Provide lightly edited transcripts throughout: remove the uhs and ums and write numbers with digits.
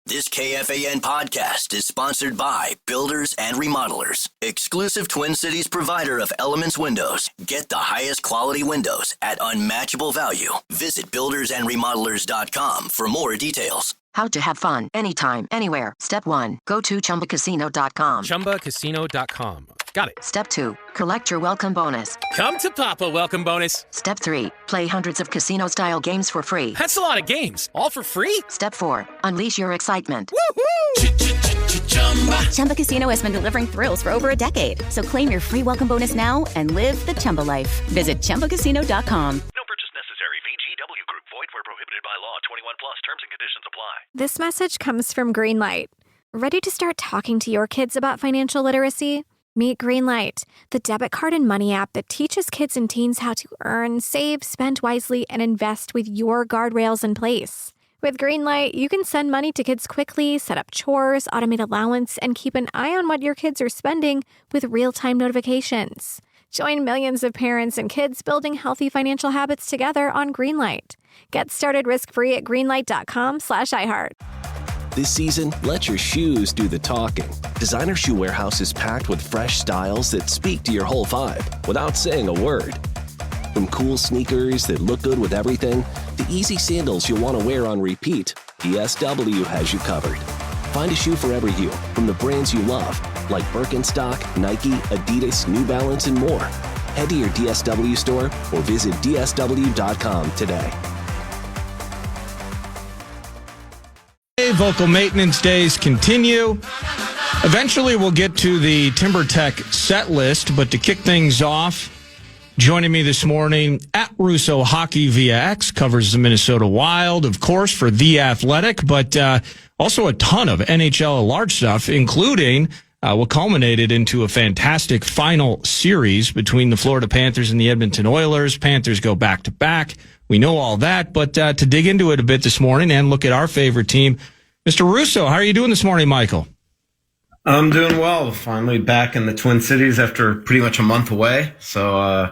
This KFAN podcast is sponsored by Builders and Remodelers, exclusive Twin Cities provider of Elements Windows. Get the highest quality windows at unmatchable value. Visit buildersandremodelers.com for more details. How to have fun anytime, anywhere. Step 1. Go to ChumbaCasino.com. ChumbaCasino.com. Got it. Step 2. Collect your welcome bonus. Come to Papa welcome bonus. Step 3. Play hundreds of casino-style games for free. That's a lot of games. All for free? Step 4. Unleash your excitement. Woohoo! Chumba Casino has been delivering thrills for over a decade. So claim your free welcome bonus now and live the Chumba life. Visit ChumbaCasino.com. No purchase necessary. VGW Group. Void where prohibited by law. 21 plus. Terms and conditions apply. This message comes from Greenlight. Ready to start talking to your kids about financial literacy? Meet Greenlight, the debit card and money app that teaches kids and teens how to earn, save, spend wisely, and invest with your guardrails in place. With Greenlight, you can send money to kids quickly, set up chores, automate allowance, and keep an eye on what your kids are spending with real-time notifications. Join millions of parents and kids building healthy financial habits together on Greenlight. Get started risk-free at greenlight.com/iHeart. This season, let your shoes do the talking. Designer Shoe Warehouse is packed with fresh styles that speak to your whole vibe without saying a word. From cool sneakers that look good with everything, to easy sandals you'll want to wear on repeat, DSW has you covered. Find a shoe for every you from the brands you love, like Birkenstock, Nike, Adidas, New Balance, and more. Head to your DSW store or visit DSW.com today. Vocal maintenance days continue. Eventually, we'll get to the TimberTech set list, but to kick things off, joining me this morning at Russo Hockey via X, covers the Minnesota Wild, of course, for The Athletic, but also a ton of NHL large stuff, including what culminated into a fantastic final series between the Florida Panthers and the Edmonton Oilers. Panthers go back-to-back. We know all that, but to dig into it a bit this morning and look at our favorite team, Mr. Russo, how are you doing this morning, Michael? I'm doing well. Finally back in the Twin Cities after pretty much a month away. So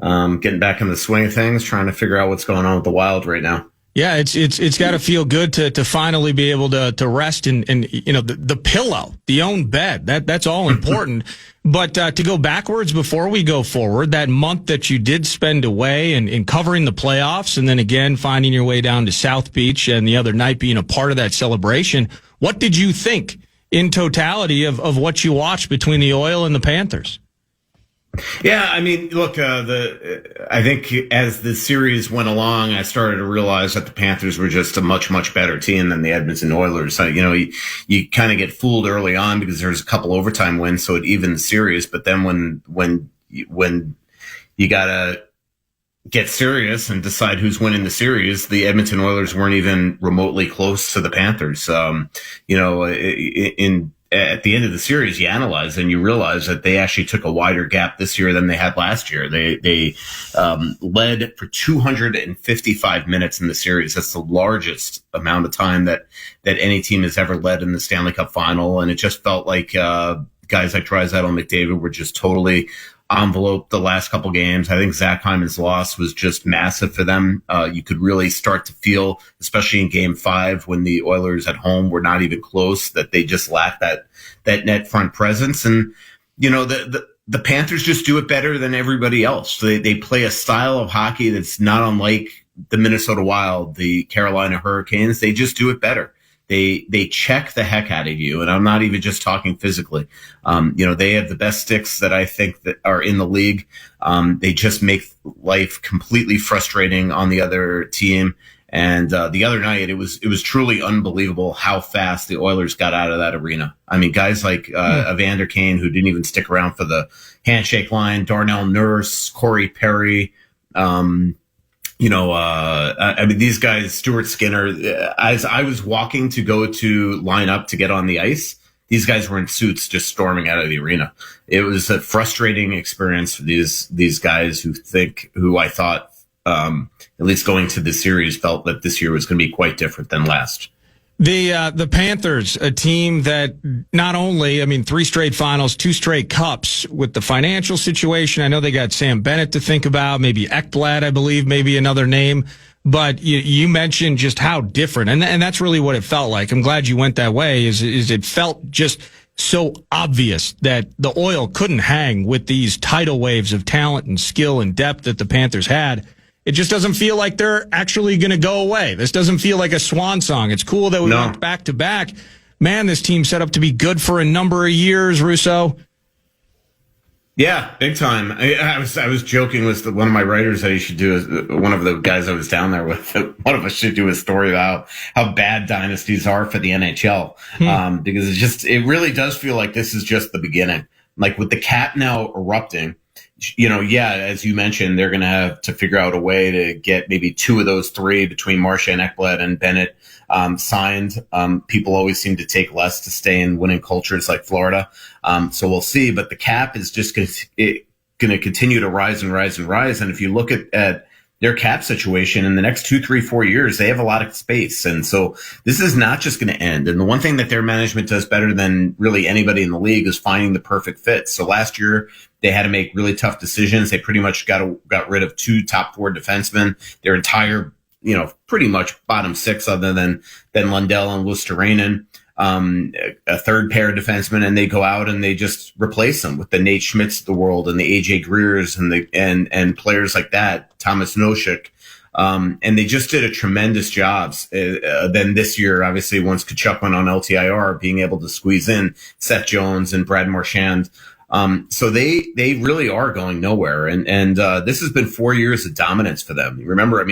getting back in the swing of things, trying to figure out what's going on with the Wild right now. Yeah, it's got to feel good to finally be able to rest in you know the pillow, the own bed. That's all important. But to go backwards before we go forward, that month that you did spend away and covering the playoffs, and then again finding your way down to South Beach, and the other night being a part of that celebration, what did you think in totality of what you watched between the Oil and the Panthers? Yeah, I mean, look, I think as the series went along, I started to realize that the Panthers were just a much, much better team than the Edmonton Oilers. You kind of get fooled early on because there's a couple overtime wins, so it evened the series. But then when you gotta get serious and decide who's winning the series, the Edmonton Oilers weren't even remotely close to the Panthers. At the end of the series, you analyze and you realize that they actually took a wider gap this year than they had last year. They led for 255 minutes in the series. That's the largest amount of time that any team has ever led in the Stanley Cup final. And it just felt like guys like Draisaitl and McDavid were just totally enveloped the last couple games. I think Zach Hyman's loss was just massive for them. You could really start to feel, especially in Game 5, when the Oilers at home were not even close, that they just lacked that net front presence. And the Panthers just do it better than everybody else. They play a style of hockey that's not unlike the Minnesota Wild, the Carolina Hurricanes. They just do it better. They check the heck out of you, and I'm not even just talking physically. They have the best sticks that I think that are in the league. They just make life completely frustrating on the other team. And the other night, it was truly unbelievable how fast the Oilers got out of that arena. I mean, guys like Evander Kane, who didn't even stick around for the handshake line, Darnell Nurse, Corey Perry. These guys, Stuart Skinner, as I was walking to go to line up to get on the ice, these guys were in suits just storming out of the arena. It was a frustrating experience for these guys who I thought, at least going to the series, felt that this year was going to be quite different than last. The Panthers, a team that not only, 3 straight finals, 2 straight cups with the financial situation. I know they got Sam Bennett to think about, maybe Ekblad, I believe, maybe another name. But you mentioned just how different, and that's really what it felt like. I'm glad you went that way, is it felt just so obvious that the oil couldn't hang with these tidal waves of talent and skill and depth that the Panthers had. It just doesn't feel like they're actually going to go away. This doesn't feel like a swan song. It's cool that we went back to back. Man, this team set up to be good for a number of years, Russo. Yeah, big time. I was joking with one of my writers that he should do, one of the guys I was down there with, one of us should do a story about how bad dynasties are for the NHL. Because it really does feel like this is just the beginning. Like with the cap now erupting, as you mentioned, they're going to have to figure out a way to get maybe 2 of those 3 between Marchand, Ekblad, and Bennett signed. People always seem to take less to stay in winning cultures like Florida. So we'll see. But the cap is just going to continue to rise and rise and rise. And if you look at their cap situation in the next 2, 3, 4 years, they have a lot of space. And so this is not just going to end. And the one thing that their management does better than really anybody in the league is finding the perfect fit. So last year, they had to make really tough decisions. They pretty much got rid of 2 top 4 defensemen. Their entire, pretty much bottom 6 other than Lundell and Luosterainen, a third pair of defensemen, and they go out and they just replace them with the Nate Schmidts of the world and the AJ Greers and players like that, Thomas Nosek. And they just did a tremendous job. Then this year, obviously, once Tkachuk went on LTIR, being able to squeeze in Seth Jones and Brad Marchand. So they really are going nowhere. And this has been 4 years of dominance for them. Remember,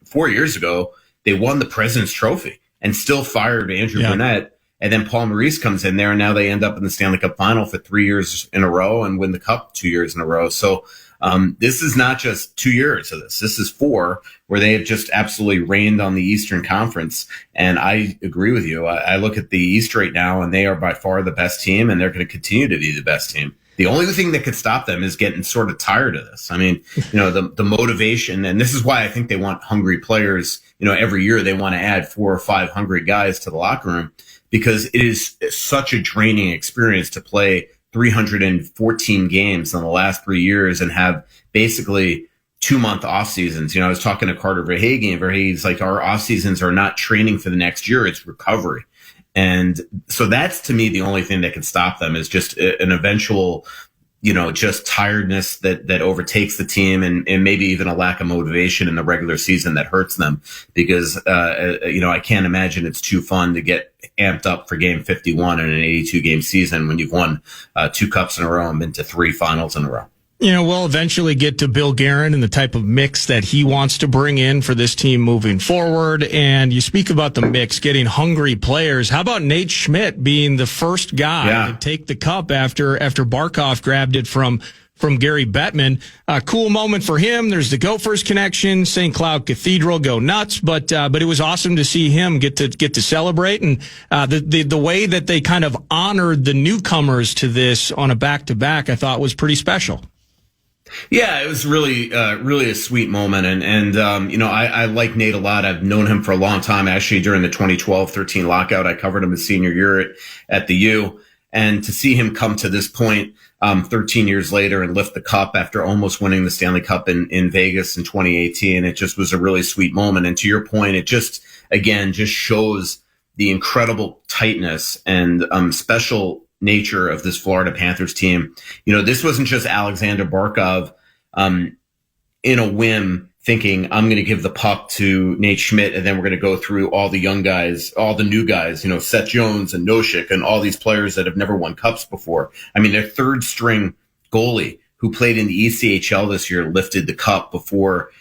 4 years ago, they won the President's Trophy and still fired Andrew Burnett. And then Paul Maurice comes in there, and now they end up in the Stanley Cup final for 3 years in a row and win the Cup 2 years in a row. So this is not just 2 years of this. This is 4 where they have just absolutely reigned on the Eastern Conference. And I agree with you. I look at the East right now, and they are by far the best team, and they're going to continue to be the best team. The only thing that could stop them is getting sort of tired of this. The motivation, and this is why I think they want hungry players. Every year they want to add 4 or 5 hungry guys to the locker room, because it is such a draining experience to play 314 games in the last 3 years and have basically 2-month off seasons. I was talking to Carter Verhaeghe, and Verhaeghe's like, our off seasons are not training for the next year, it's recovery. And so that's, to me, the only thing that can stop them is just an eventual, just tiredness that overtakes the team, and maybe even a lack of motivation in the regular season that hurts them, because, I can't imagine it's too fun to get amped up for game 51 in an 82 game season when you've won 2 cups in a row and been to 3 finals in a row. We'll eventually get to Bill Guerin and the type of mix that he wants to bring in for this team moving forward. And you speak about the mix, getting hungry players. How about Nate Schmidt being the first guy to take the cup after Barkov grabbed it from Gary Bettman? A cool moment for him. There's the Gophers connection, St. Cloud Cathedral, go nuts. But it was awesome to see him get to celebrate, and the way that they kind of honored the newcomers to this on a back-to-back, I thought was pretty special. Yeah, it was really a sweet moment. And I like Nate a lot. I've known him for a long time. Actually, during the 2012-13 lockout, I covered him his senior year at the U. And to see him come to this point 13 years later and lift the cup after almost winning the Stanley Cup in Vegas in 2018, it just was a really sweet moment. And to your point, it just shows the incredible tightness and special nature of this Florida Panthers team. This wasn't just Alexander Barkov in a whim thinking, I'm going to give the puck to Nate Schmidt, and then we're going to go through all the young guys, all the new guys, Seth Jones and Nosek and all these players that have never won cups before. Their third string goalie who played in the ECHL this year lifted the cup before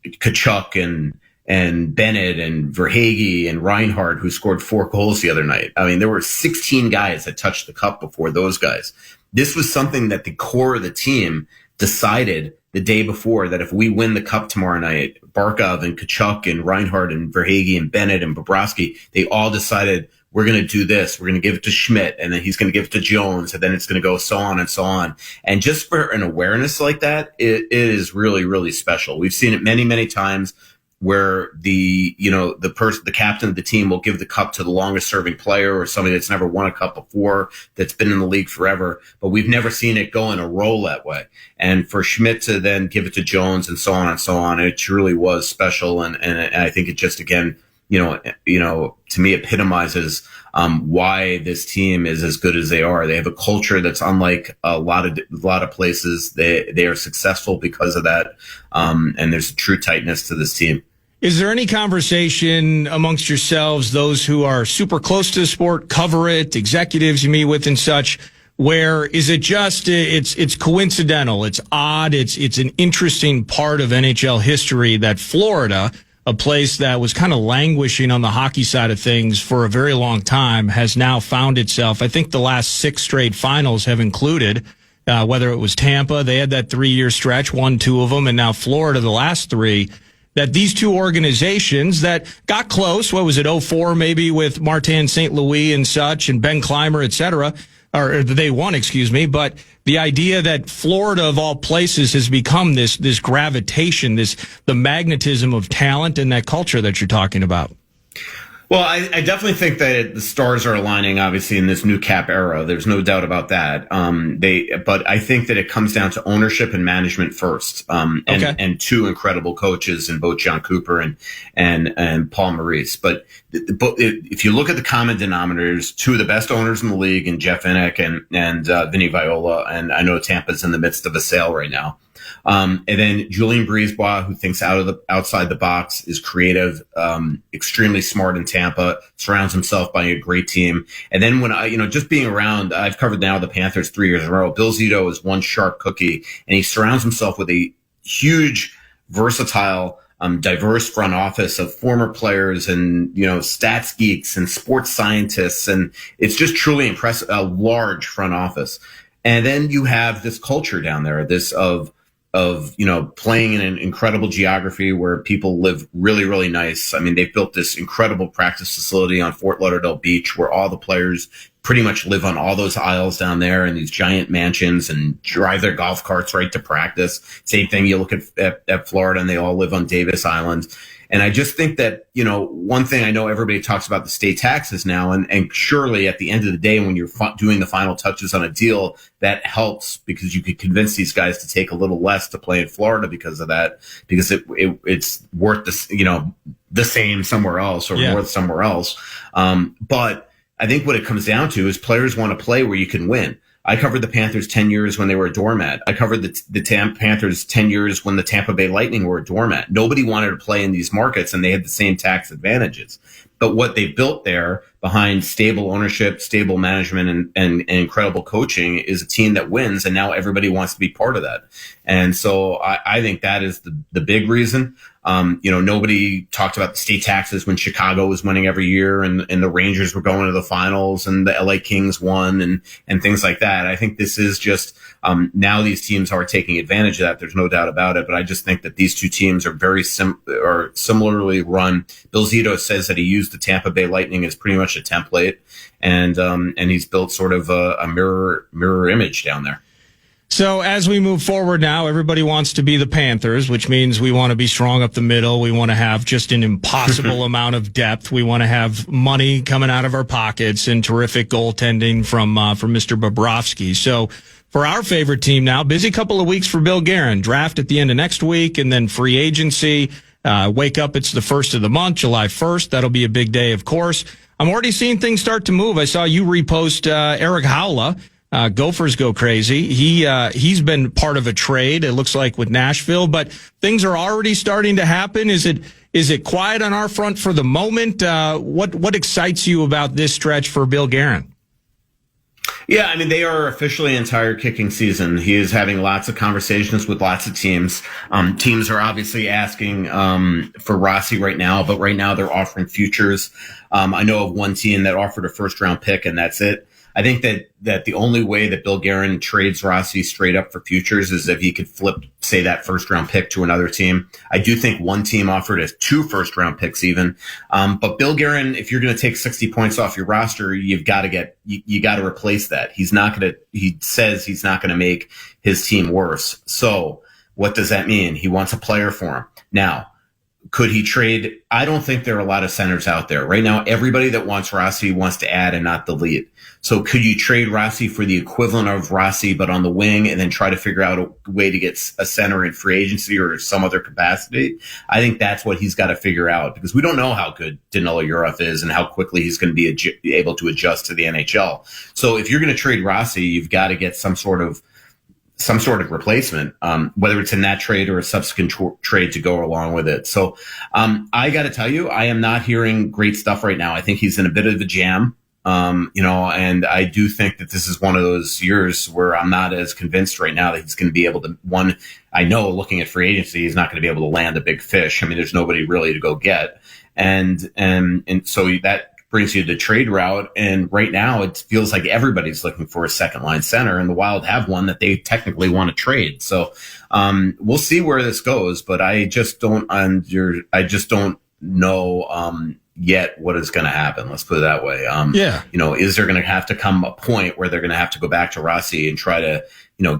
Tkachuk and Bennett and Verhaeghe and Reinhart, who scored 4 goals the other night. There were 16 guys that touched the cup before those guys. This was something that the core of the team decided the day before, that if we win the cup tomorrow night, Barkov and Tkachuk and Reinhart and Verhaeghe and Bennett and Bobrovsky, they all decided, we're going to do this. We're going to give it to Schmidt, and then he's going to give it to Jones, and then it's going to go so on and so on. And just for an awareness like that, it is really, really special. We've seen it many, many times. where the captain of the team will give the cup to the longest serving player or somebody that's never won a cup before, that's been in the league forever. But we've never seen it go in a roll that way. And for Schmidt to then give it to Jones and so on and so on, it truly was special. And I think it just, again, to me, epitomizes why this team is as good as they are. They have a culture that's unlike a lot of places. They are successful because of that, and there's a true tightness to this team. Is there any conversation amongst yourselves, those who are super close to the sport, cover it, executives you meet with and such, where is it just it's coincidental, it's odd, it's an interesting part of NHL history that Florida, a place that was kind of languishing on the hockey side of things for a very long time, has now found itself. I think the last 6 straight finals have included, whether it was Tampa, they had that 3-year stretch, won 2 of them, and now Florida, the last 3, that these two organizations that got close, what was it, 04 maybe with Martin St. Louis and such, and Ben Clymer, et cetera, or they won, excuse me, but the idea that Florida, of all places, has become this gravitation, the magnetism of talent and that culture that you're talking about. Well, I definitely think that the stars are aligning, obviously, in this new cap era. There's no doubt about that. But I think that it comes down to ownership and management first, and 2 incredible coaches in both John Cooper and Paul Maurice. But if you look at the common denominators, 2 of the best owners in the league, and Jeff Vinik and Vinny Viola, and I know Tampa's in the midst of a sale right now. And then Julien Brisebois, who thinks outside the box, is creative, extremely smart in Tampa, surrounds himself by a great team. And then when just being around, I've covered now the Panthers 3 years in a row. Bill Zito is one sharp cookie, and he surrounds himself with a huge, versatile, diverse front office of former players and, stats geeks and sports scientists. And it's just truly impressive, a large front office. And then you have this culture down there, of playing in an incredible geography where people live really, really nice. I mean, they've built this incredible practice facility on Fort Lauderdale Beach where all the players pretty much live on all those aisles down there in these giant mansions and drive their golf carts right to practice. Same thing, you look at Florida and they all live on Davis Island. And I just think that, one thing I know everybody talks about the state taxes now, and surely at the end of the day, when you're doing the final touches on a deal, that helps because you could convince these guys to take a little less to play in Florida because of that, because it's worth the same somewhere else or worth somewhere else. But I think what it comes down to is players want to play where you can win. I covered the Panthers 10 years when they were a doormat. I covered the Panthers 10 years when the Tampa Bay Lightning were a doormat. Nobody wanted to play in these markets, and they had the same tax advantages. But what they built there behind stable ownership, stable management, and incredible coaching is a team that wins, and now everybody wants to be part of that. And so I think that is the big reason. Nobody talked about the state taxes when Chicago was winning every year and the Rangers were going to the finals and the LA Kings won and things like that. I think this is just, now these teams are taking advantage of that. There's no doubt about it. But I just think that these two teams are very similarly run. Bill Zito says that he used the Tampa Bay Lightning as pretty much a template, and he's built sort of a mirror image down there. So as we move forward now, everybody wants to be the Panthers, which means we want to be strong up the middle. We want to have just an impossible amount of depth. We want to have money coming out of our pockets and terrific goaltending from Mr. Bobrovsky. So for our favorite team now, busy couple of weeks for Bill Guerin. Draft at the end of next week and then free agency. Wake up, it's the first of the month, July 1st. That'll be a big day, of course. I'm already seeing things start to move. I saw you repost Eric Howla. Gophers go crazy. He's been part of a trade, it looks like, with Nashville, but things are already starting to happen. Is it quiet on our front for the moment? What excites you about this stretch for Bill Guerin? Yeah, I mean, they are officially in tire kicking season. He is having lots of conversations with lots of teams. Teams are obviously asking for Rossi right now, but right now they're offering futures. I know of one team that offered a first-round pick, and that's it. I think that the only way that Bill Guerin trades Rossi straight up for futures is if he could flip, say, that first-round pick to another team. I do think one team offered us 2 first-round picks even. But Bill Guerin, if you're going to take 60 points off your roster, you got to replace that. He says he's not going to make his team worse. So what does that mean? He wants a player for him. Now, could he trade? I don't think there are a lot of centers out there right now. Everybody that wants Rossi wants to add and not delete. So could you trade Rossi for the equivalent of Rossi, but on the wing, and then try to figure out a way to get a center in free agency or some other capacity? I think that's what he's got to figure out, because we don't know how good Danilo Uref is and how quickly he's going to be able to adjust to the NHL. So if you're going to trade Rossi, you've got to get some sort of replacement, whether it's in that trade or a subsequent trade to go along with it. So I got to tell you, I am not hearing great stuff right now. I think he's in a bit of a jam, and I do think that this is one of those years where I'm not as convinced right now that he's going to be able to, I know looking at free agency, he's not going to be able to land a big fish. I mean, there's nobody really to go get. And so that brings you to the trade route. And right now it feels like everybody's looking for a second line center, and the Wild have one that they technically want to trade. So we'll see where this goes, but I just don't know yet what is going to happen. Let's put it that way. Is there going to have to come a point where they're going to have to go back to Rossi and try to,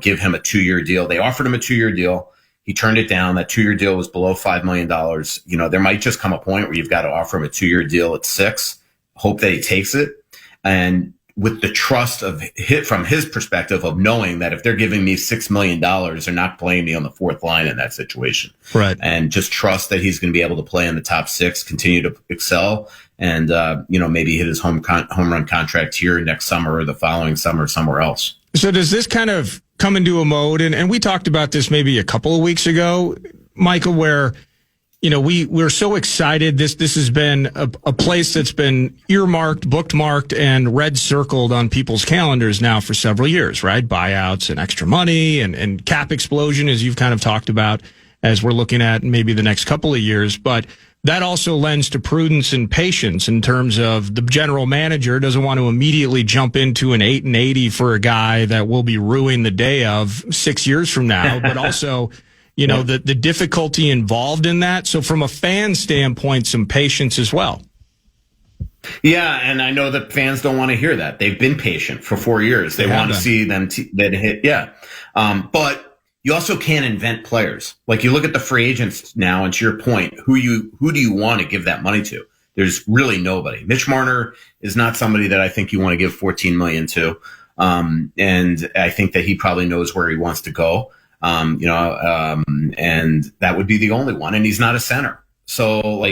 give him a 2-year deal? They offered him a 2-year deal. He turned it down. That 2-year deal was below $5 million. There might just come a point where you've got to offer him a 2-year deal at $6 million. Hope that he takes it, and with the trust from his perspective of knowing that if they're giving me $6 million, they're not playing me on the fourth line in that situation. Right. And just trust that he's going to be able to play in the top 6, continue to excel, and maybe hit his home run contract here next summer or the following summer somewhere else. So does this kind of come into a mode, and we talked about this maybe a couple of weeks ago, Michael, where we're so excited. This has been a place that's been earmarked, bookmarked, and red circled on people's calendars now for several years, right? Buyouts and extra money and cap explosion, as you've kind of talked about, as we're looking at maybe the next couple of years. But that also lends to prudence and patience in terms of the general manager doesn't want to immediately jump into an 8-80 for a guy that will be ruining the day of 6 years from now, but also the difficulty involved in that. So from a fan standpoint, some patience as well. Yeah, and I know that fans don't want to hear that. They've been patient for 4 years. They want to see them that hit. Yeah. But you also can't invent players. Like, you look at the free agents now, and to your point, who do you want to give that money to? There's really nobody. Mitch Marner is not somebody that I think you want to give $14 million to. And I think that he probably knows where he wants to go. And that would be the only one. And he's not a center. So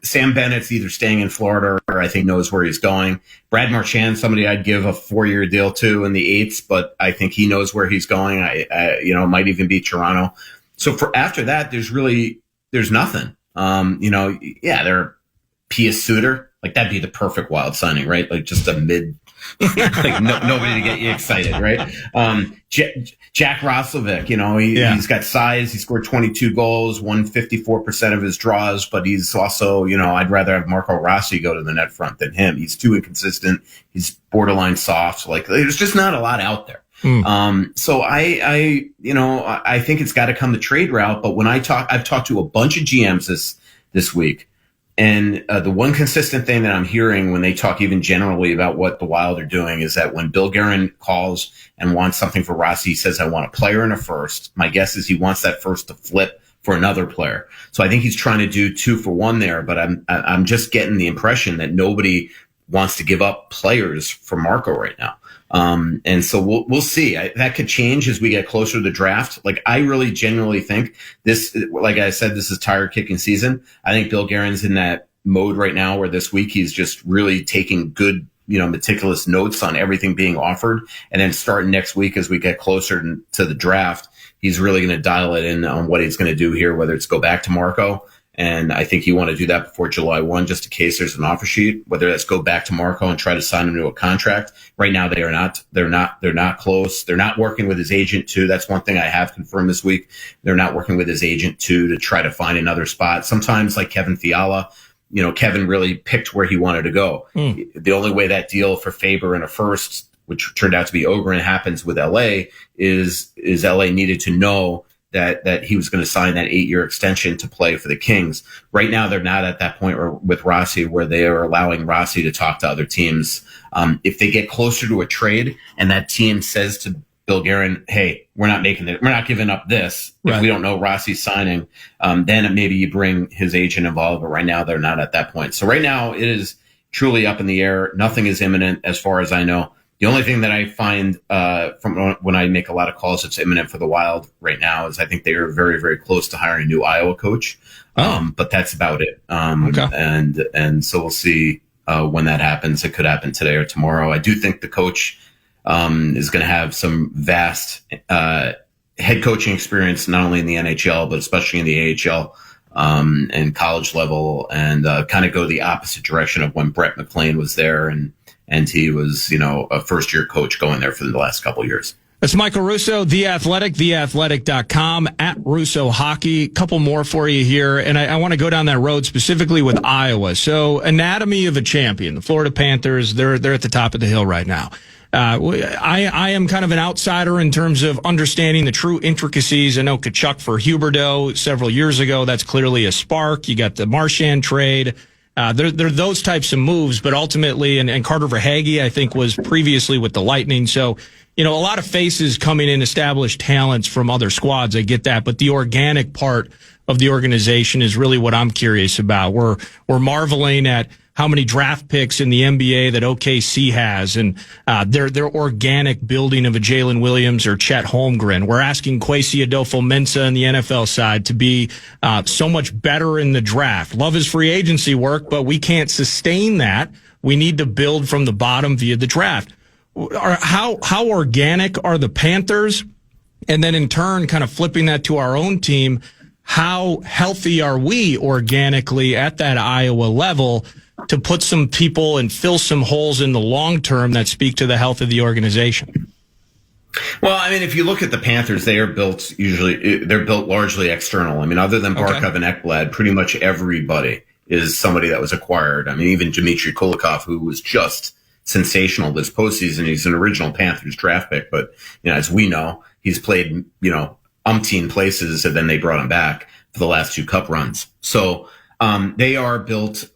Sam Bennett's either staying in Florida or I think knows where he's going. Brad Marchand, somebody I'd give a 4-year deal to in the 8s, but I think he knows where he's going. Might even be Toronto. So for after that, there's nothing. They're Pius Suter. Like, that'd be the perfect Wild signing, right? Like, just a mid, nobody to get you excited, right? Jack Roslovic, he's got size. He scored 22 goals, won 54% of his draws, but he's also, I'd rather have Marco Rossi go to the net front than him. He's too inconsistent. He's borderline soft. Like, there's just not a lot out there. So I think it's got to come the trade route. But when I've talked to a bunch of GMs this week. And the one consistent thing that I'm hearing when they talk even generally about what the Wild are doing is that when Bill Guerin calls and wants something for Rossi, he says, I want a player and a first. My guess is he wants that first to flip for another player. So I think he's trying to do 2 for 1 there, but I'm just getting the impression that nobody wants to give up players for Marco right now. And so we'll see. That could change as we get closer to the draft. Like, I really genuinely think this, like I said, this is tire kicking season. I think Bill Guerin's in that mode right now where this week he's just really taking good, meticulous notes on everything being offered. And then starting next week, as we get closer to the draft, he's really going to dial it in on what he's going to do here, whether it's go back to Marco. And I think you want to do that before July 1, just in case there's an offer sheet, whether that's go back to Marco and try to sign him to a contract. Right now, they're not close. They're not working with his agent too. That's one thing I have confirmed this week. They're not working with his agent too to try to find another spot. Sometimes, like Kevin Fiala, Kevin really picked where he wanted to go. The only way that deal for Faber and a first, which turned out to be Ogren, happens with LA is LA needed to know that he was going to sign that 8-year extension to play for the Kings. Right now, they're not at that point with Rossi where they are allowing Rossi to talk to other teams. If they get closer to a trade and that team says to Bill Guerin, hey, we're not giving up this. If we don't know Rossi's signing, then maybe you bring his agent involved. But right now, they're not at that point. So right now, it is truly up in the air. Nothing is imminent as far as I know. The only thing that I find from when I make a lot of calls that's imminent for the Wild right now is I think they are very, very close to hiring a new Iowa coach. But that's about it. And so we'll see when that happens. It could happen today or tomorrow. I do think the coach is going to have some vast head coaching experience, not only in the NHL, but especially in the AHL and college level, and kind of go the opposite direction of when Brett McLean was there. And he was, a first-year coach going there for the last couple of years. That's Michael Russo, The Athletic, theathletic.com, at Russo Hockey. Couple more for you here, and I want to go down that road specifically with Iowa. So, anatomy of a champion. The Florida Panthers, they're at the top of the hill right now. I am kind of an outsider in terms of understanding the true intricacies. I know Kachuk for Huberdeau several years ago. That's clearly a spark. You got the Marchand trade. There are those types of moves, but ultimately, and Carter Verhaeghe, I think, was previously with the Lightning. So, a lot of faces coming in, established talents from other squads. I get that. But the organic part of the organization is really what I'm curious about. We're marveling at how many draft picks in the NBA that OKC has, and their organic building of a Jalen Williams or Chet Holmgren. We're asking Kwesi Adolfo-Mensah on the NFL side to be so much better in the draft. Love his free agency work, but we can't sustain that. We need to build from the bottom via the draft. How organic are the Panthers? And then in turn, kind of flipping that to our own team, how healthy are we organically at that Iowa level to put some people and fill some holes in the long term that speak to the health of the organization? Well, I mean, if you look at the Panthers, they're built largely external. I mean, other than Barkov and Ekblad, pretty much everybody is somebody that was acquired. I mean, even Dmitry Kulikov, who was just sensational this postseason. He's an original Panthers draft pick, but as we know, he's played umpteen places, and then they brought him back for the last two cup runs. So they are built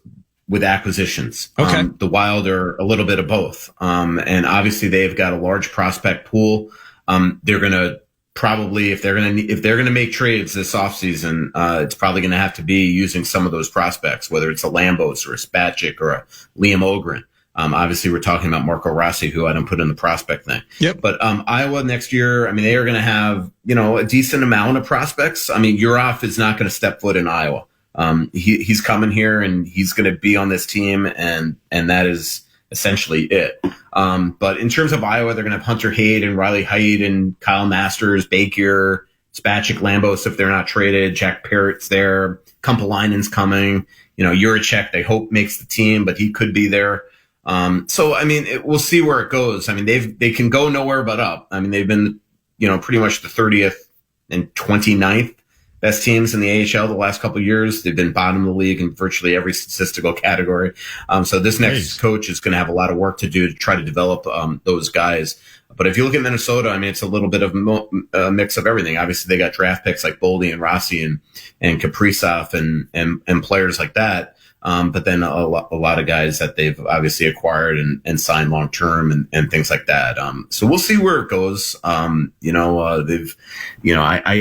with acquisitions. The Wild are a little bit of both. And obviously they've got a large prospect pool. They're going to probably, if they're going to make trades this offseason, it's probably going to have to be using some of those prospects, whether it's a Lambos or a Spacek or a Liam Ogren. Obviously we're talking about Marco Rossi, who I don't put in the prospect thing. Yep. But Iowa next year, I mean, they are going to have, a decent amount of prospects. I mean, Urov is not going to step foot in Iowa. He's coming here and he's going to be on this team, and that is essentially it. But in terms of Iowa, they're going to have Hunter Hayde and Riley Heidt and Kyle Masters, Baker, Spacek, Lambos if they're not traded. Jack Parrott's there. Kumpelainen's coming. Juracek, they hope makes the team, but he could be there. So I mean, we'll see where it goes. I mean, they can go nowhere but up. I mean, they've been pretty much the 30th and 29th best teams in the AHL the last couple of years. They've been bottom of the league in virtually every statistical category. So this next coach is going to have a lot of work to do to try to develop those guys. But if you look at Minnesota, I mean, it's a little bit of a mix of everything. Obviously, they got draft picks like Boldy and Rossi and Kaprizov and players like that. But then a lot of guys that they've obviously acquired and signed long term and things like that. So we'll see where it goes. I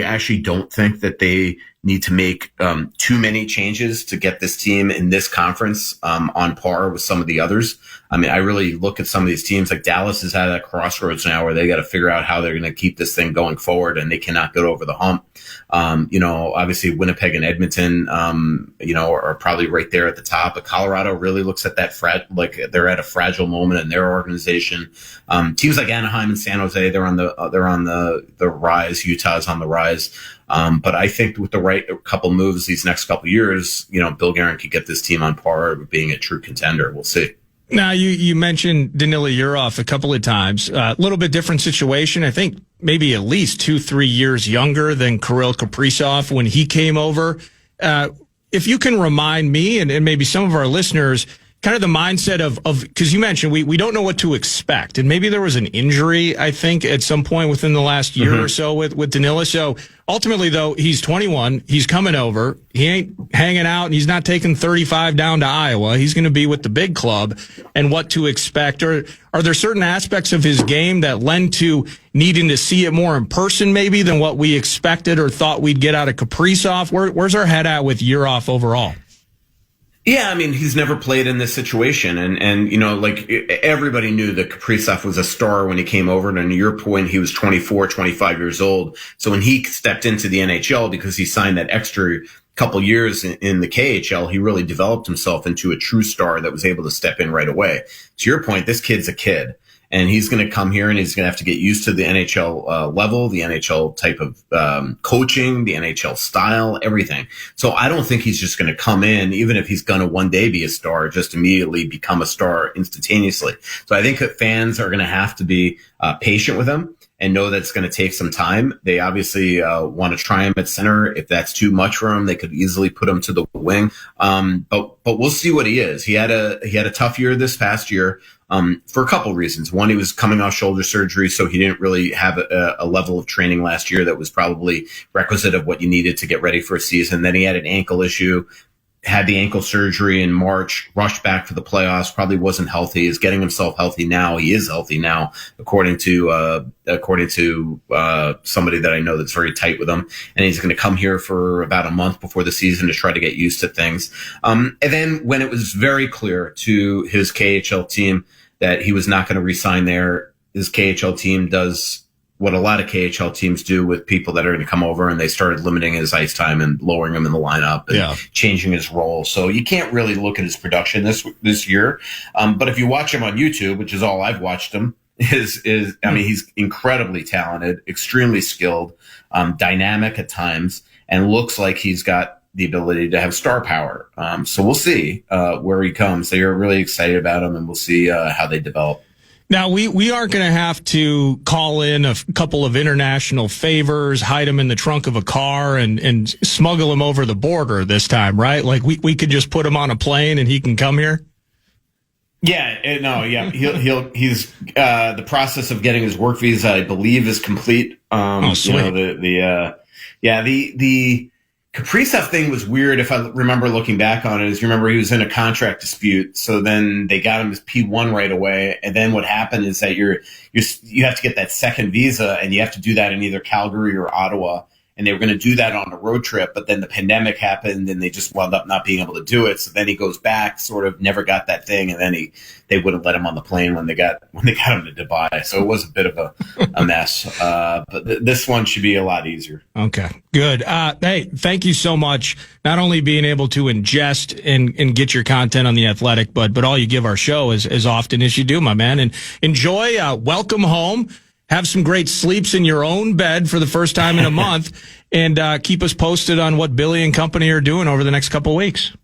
actually don't think that they need to make too many changes to get this team in this conference on par with some of the others. I mean, I really look at some of these teams like Dallas is at a crossroads now where they got to figure out how they're going to keep this thing going forward, and they cannot get over the hump. Obviously Winnipeg and Edmonton, are probably right there at the top. But Colorado really looks at that like they're at a fragile moment in their organization. Teams like Anaheim and San Jose, they're on the rise. Utah's on the rise. But I think with the right couple moves these next couple of years, Bill Guerin could get this team on par with being a true contender. We'll see. Now, you mentioned Danila Yurov a couple of times. A little bit different situation. I think maybe at least 2-3 years younger than Kirill Kaprizov when he came over. If you can remind me and maybe some of our listeners, kind of the mindset of because you mentioned we don't know what to expect, and maybe there was an injury, I think, at some point within the last year or so with Danila. So ultimately, though, he's 21. He's coming over. He ain't hanging out, and he's not taking 35 down to Iowa. He's going to be with the big club, and what to expect. Or are there certain aspects of his game that lend to needing to see it more in person, maybe, than what we expected or thought we'd get out of Kaprizov? Where's our head at with Urov overall? Yeah, I mean, he's never played in this situation. And you know, like everybody knew that Kaprizov was a star when he came over. And to your point, he was 24, 25 years old. So when he stepped into the NHL, because he signed that extra couple years in the KHL, he really developed himself into a true star that was able to step in right away. To your point, this kid's a kid. And he's going to come here and he's going to have to get used to the NHL level, the NHL type of coaching, the NHL style, everything. So I don't think he's just going to come in, even if he's going to one day be a star, just immediately become a star instantaneously. So I think that fans are going to have to be patient with him and know that it's going to take some time. They obviously want to try him at center. If that's too much for him, they could easily put him to the wing. But we'll see what he is. He had a tough year this past year. For a couple of reasons. One, he was coming off shoulder surgery, so he didn't really have a level of training last year that was probably requisite of what you needed to get ready for a season. Then he had an ankle issue, had the ankle surgery in March, rushed back for the playoffs, probably wasn't healthy, is getting himself healthy now. He is healthy now, according to somebody that I know that's very tight with him. And he's going to come here for about a month before the season to try to get used to things. And then when it was very clear to his KHL team that he was not going to re-sign there, his KHL team does what a lot of KHL teams do with people that are going to come over, and they started limiting his ice time and lowering him in the lineup and changing his role. So you can't really look at his production this year. But if you watch him on YouTube, which is all I've watched him, I mean, he's incredibly talented, extremely skilled, dynamic at times, and looks like he's got the ability to have star power. So we'll see where he comes. They are really excited about him, and we'll see how they develop. Now, we aren't going to have to call in a couple of international favors, hide him in the trunk of a car, and smuggle him over the border this time, right? Like, we could just put him on a plane and he can come here? Yeah, no, yeah. He's the process of getting his work visa, I believe, is complete. Sweet. You know, the Kaprizov thing was weird. If I remember looking back on it, is you remember he was in a contract dispute. So then they got him his P1 right away. And then what happened is that you have to get that second visa, and you have to do that in either Calgary or Ottawa. And they were going to do that on a road trip, but then the pandemic happened and they just wound up not being able to do it. So then he goes back, sort of never got that thing. And then they wouldn't let him on the plane when they got him to Dubai. So it was a bit of a mess. But this one should be a lot easier. Okay, good. Hey, thank you so much. Not only being able to ingest and get your content on The Athletic, but all you give our show as often as you do, my man. And enjoy, welcome home. Have some great sleeps in your own bed for the first time in a month, and keep us posted on what Billy and company are doing over the next couple of weeks.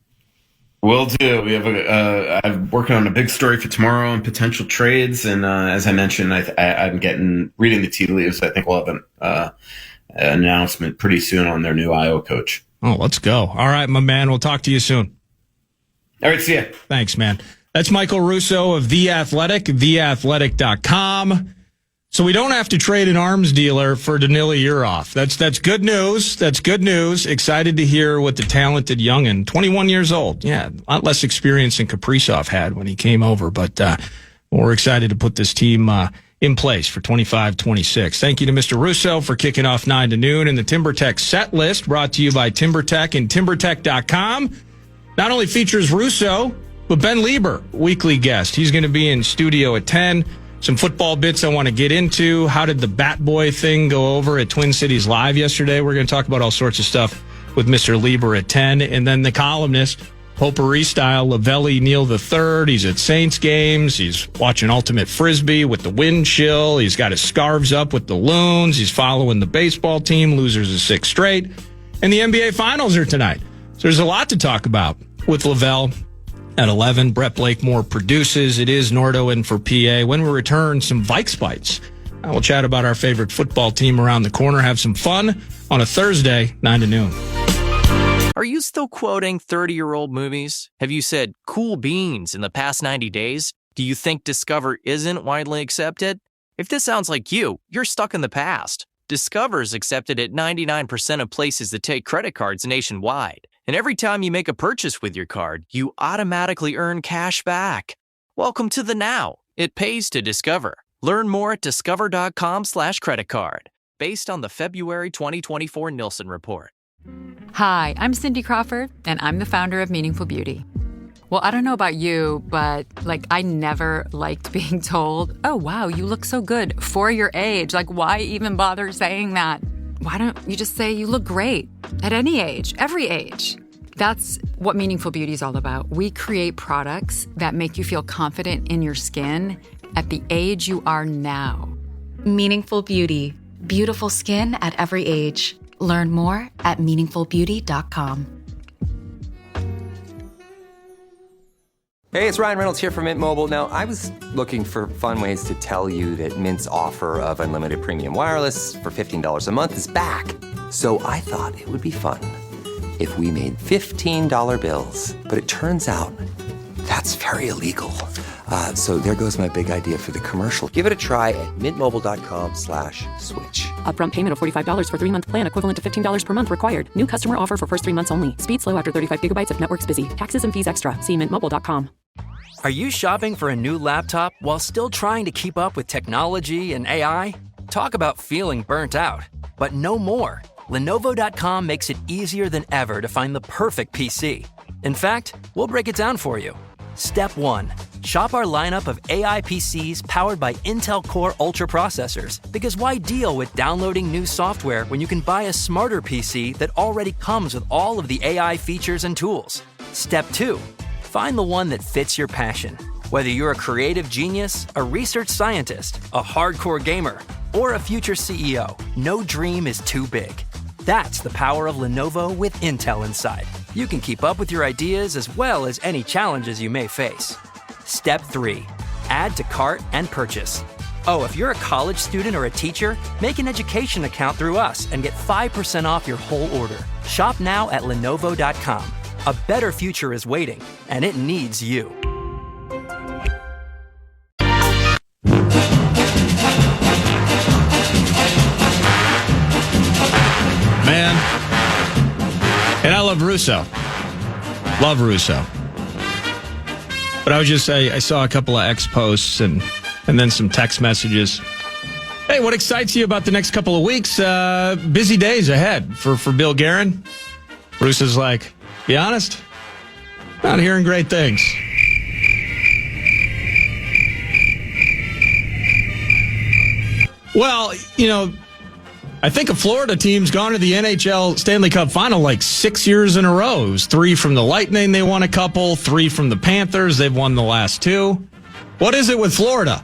Will do. We have I'm working on a big story for tomorrow and potential trades, and as I mentioned, I'm reading the tea leaves. I think we'll have an announcement pretty soon on their new Iowa coach. Oh, let's go! All right, my man. We'll talk to you soon. All right, see ya. Thanks, man. That's Michael Russo of The Athletic, theathletic.com. So we don't have to trade an arms dealer for Danila Urov. That's good news. That's good news. Excited to hear what the talented youngin, 21 years old. Yeah, a lot less experience than Kaprizov had when he came over. But we're excited to put this team in place for 25-26. Thank you to Mr. Russo for kicking off 9 to noon. And the TimberTech set list brought to you by TimberTech and TimberTech.com. Not only features Russo, but Ben Lieber, weekly guest. He's going to be in studio at 10. Some football bits I want to get into. How did the Bat Boy thing go over at Twin Cities Live yesterday? We're going to talk about all sorts of stuff with Mr. Lieber at 10. And then the columnist, potpourri style, Lavelli Neal III. He's at Saints games. He's watching Ultimate Frisbee with the wind chill. He's got his scarves up with the Loons. He's following the baseball team. Losers of 6 straight. And the NBA Finals are tonight. So there's a lot to talk about with Lavelle. At 11, Brett Blakemore produces. It is Nordo in for PA. When we return, some Vikes bites. We'll chat about our favorite football team around the corner, have some fun on a Thursday, 9 to noon. Are you still quoting 30-year-old movies? Have you said cool beans in the past 90 days? Do you think Discover isn't widely accepted? If this sounds like you, you're stuck in the past. Discover is accepted at 99% of places that take credit cards nationwide. And every time you make a purchase with your card, you automatically earn cash back. Welcome to the now. It pays to Discover. Learn more at discover.com/creditcard, based on the February 2024 Nielsen report. Hi, I'm Cindy Crawford, and I'm the founder of Meaningful Beauty. Well, I don't know about you, but I never liked being told, oh, wow, you look so good for your age. Why even bother saying that? Why don't you just say you look great at any age, every age? That's what Meaningful Beauty is all about. We create products that make you feel confident in your skin at the age you are now. Meaningful Beauty. Beautiful skin at every age. Learn more at meaningfulbeauty.com. Hey, it's Ryan Reynolds here from Mint Mobile. Now, I was looking for fun ways to tell you that Mint's offer of unlimited premium wireless for $15 a month is back. So I thought it would be fun if we made $15 bills. But it turns out that's very illegal. So there goes my big idea for the commercial. Give it a try at mintmobile.com/switch. Upfront payment of $45 for 3-month plan, equivalent to $15 per month required. New customer offer for first 3 months only. Speed slow after 35 gigabytes if network's busy. Taxes and fees extra. See mintmobile.com. Are you shopping for a new laptop while still trying to keep up with technology and AI? Talk about feeling burnt out. But no more. Lenovo.com makes it easier than ever to find the perfect PC. In fact, we'll break it down for you. Step 1. Shop our lineup of AI PCs powered by Intel Core Ultra processors. Because why deal with downloading new software when you can buy a smarter PC that already comes with all of the AI features and tools? Step 2. Find the one that fits your passion. Whether you're a creative genius, a research scientist, a hardcore gamer, or a future CEO, no dream is too big. That's the power of Lenovo with Intel inside. You can keep up with your ideas as well as any challenges you may face. Step 3. Add to cart and purchase. Oh, if you're a college student or a teacher, make an education account through us and get 5% off your whole order. Shop now at Lenovo.com. A better future is waiting, and it needs you. Man. And I love Russo. Love Russo. But I saw a couple of X posts and then some text messages. Hey, what excites you about the next couple of weeks? Busy days ahead for Bill Guerin. Russo's like, be honest, not hearing great things. Well, I think a Florida team's gone to the NHL Stanley Cup Final 6 years in a row. It was 3 from the Lightning, they won a couple, 3 from the Panthers, they've won the last 2. What is it with Florida?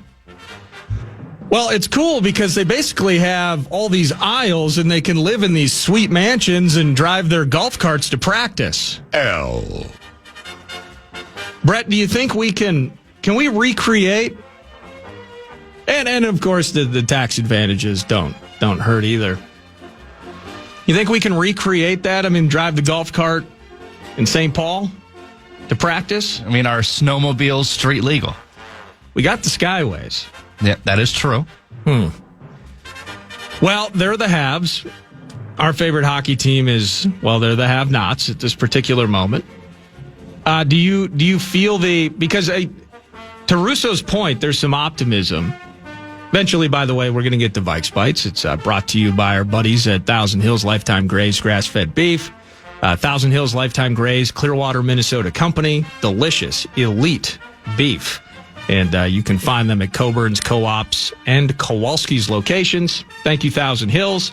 Well, it's cool because they basically have all these aisles and they can live in these sweet mansions and drive their golf carts to practice. Brett, do you think can we recreate? And of course, the tax advantages don't hurt either. You think we can recreate that? I mean, drive the golf cart in St. Paul to practice? I mean, are snowmobiles street legal? We got the Skyways. Yeah, that is true. Well, they're the haves. Our favorite hockey team they're the have-nots at this particular moment. Do you feel because to Russo's point, there's some optimism. Eventually, by the way, we're going to get to Vikes Bites. It's brought to you by our buddies at Thousand Hills Lifetime Graze Grass-Fed Beef. Thousand Hills Lifetime Graze, Clearwater, Minnesota Company. Delicious, elite beef. And you can find them at Coburn's, Co-ops, and Kowalski's locations. Thank you, Thousand Hills.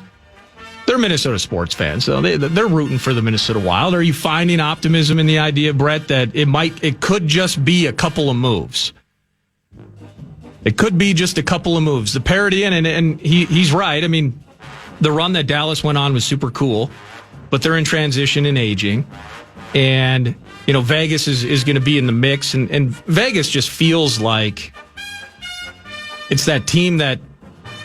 They're Minnesota sports fans, so they're rooting for the Minnesota Wild. Are you finding optimism in the idea, Brett, that it could just be a couple of moves? It could be just a couple of moves. The parity and he's right. I mean, the run that Dallas went on was super cool, but they're in transition and aging. And, Vegas is going to be in the mix. And Vegas just feels like it's that team that